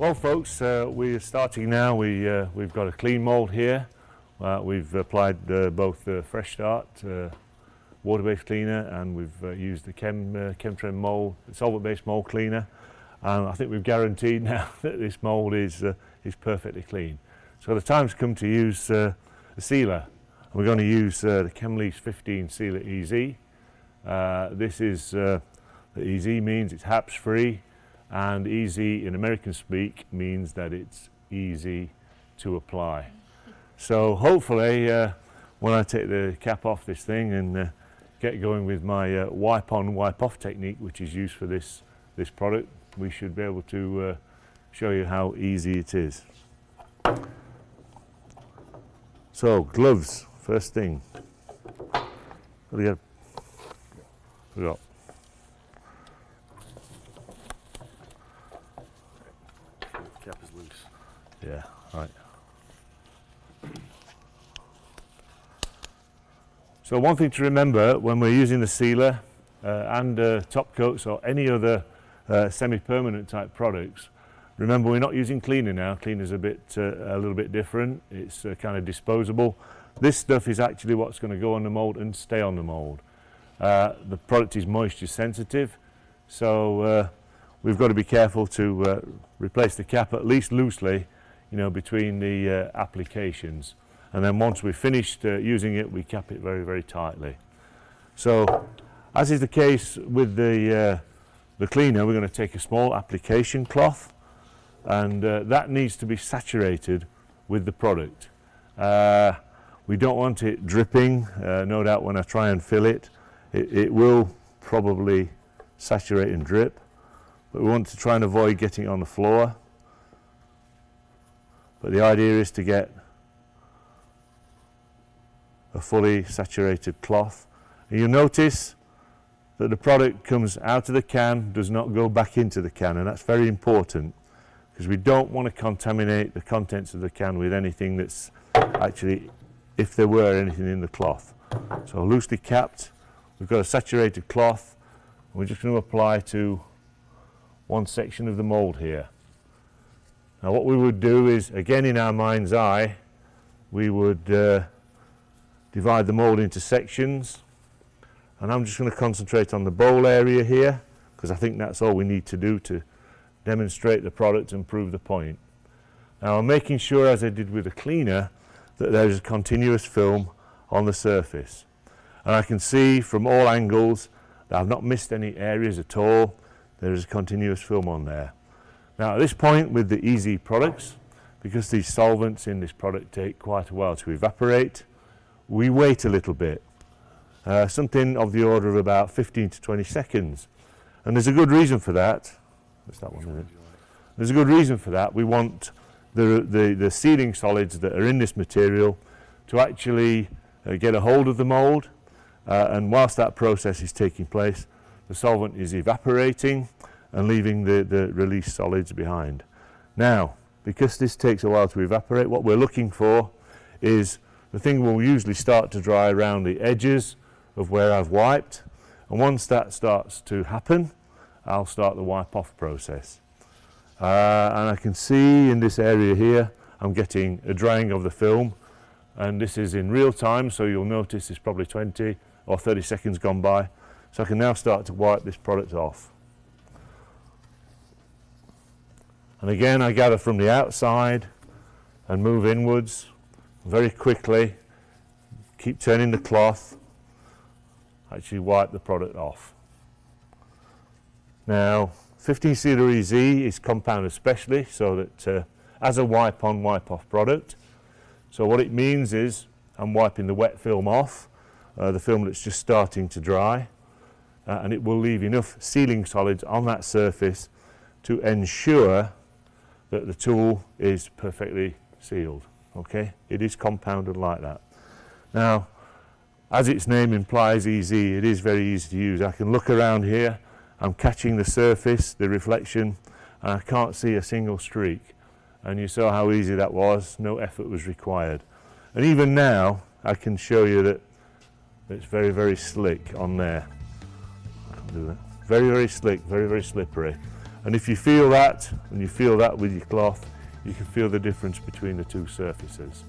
Well folks, we're starting now. We've got a clean mould here. We've applied both the Fresh Start water-based cleaner, and we've used the Chemtrend mould, solvent-based mould cleaner. And I think we've guaranteed now that this mould is perfectly clean. So the time's come to use the sealer. We're going to use the Chemlease 15 Sealer EZ. This is the EZ means it's HAPS free, and EZ in American speak means that it's easy to apply. So hopefully when I take the cap off this thing and get going with my wipe on wipe off technique, which is used for this product, we should be able to show you how easy it is. So gloves, first thing. What do we got? Cap is loose. Yeah, right. So one thing to remember when we're using the sealer and top coats or any other semi-permanent type products, remember we're not using cleaner now. Cleaner's a little bit different. It's kind of disposable. This stuff is actually what's going to go on the mould and stay on the mould. The product is moisture sensitive, so we've got to be careful to replace the cap at least loosely, between the applications. And then once we've finished using it, we cap it very, very tightly. So, as is the case with the cleaner, we're going to take a small application cloth, and that needs to be saturated with the product. We don't want it dripping. No doubt when I try and fill it, it will probably saturate and drip, but we want to try and avoid getting it on the floor. But the idea is to get a fully saturated cloth. And you'll notice that the product comes out of the can, does not go back into the can, and that's very important because we don't want to contaminate the contents of the can with anything that's actually, if there were anything in the cloth. So loosely capped, we've got a saturated cloth, and we're just going to apply to one section of the mould here. Now what we would do is, again in our mind's eye, we would divide the mould into sections, and I'm just going to concentrate on the bowl area here because I think that's all we need to do to demonstrate the product and prove the point. Now I'm making sure, as I did with the cleaner, that there's a continuous film on the surface, and I can see from all angles that I've not missed any areas at all. There is a continuous film on there. Now at this point with the EZ products, because these solvents in this product take quite a while to evaporate, we wait a little bit, something of the order of about 15 to 20 seconds. And there's a good reason for that. What's that one, isn't it? There's a good reason for that. We want the sealing solids that are in this material to actually get a hold of the mould, and whilst that process is taking place, the solvent is evaporating and leaving the released solids behind. Now, because this takes a while to evaporate, what we're looking for is the thing will usually start to dry around the edges of where I've wiped, and once that starts to happen, I'll start the wipe off process. And I can see in this area here I'm getting a drying of the film, and this is in real time, so you'll notice it's probably 20 or 30 seconds gone by. So I can now start to wipe this product off. And again I gather from the outside and move inwards very quickly, keep turning the cloth, actually wipe the product off. Now 15 Sealer EZ is compounded specially so that as a wipe on wipe off product. So what it means is I'm wiping the wet film off, the film that's just starting to dry, and it will leave enough sealing solids on that surface to ensure that the tool is perfectly sealed. Okay, it is compounded like that. Now, as its name implies, EZ, it is very easy to use. I can look around here, I'm catching the surface, the reflection, and I can't see a single streak. And you saw how easy that was, no effort was required. And even now, I can show you that it's very, very slick on there. I can do that. Very, very slick, very, very slippery. And if you feel that, and you feel that with your cloth, you can feel the difference between the two surfaces.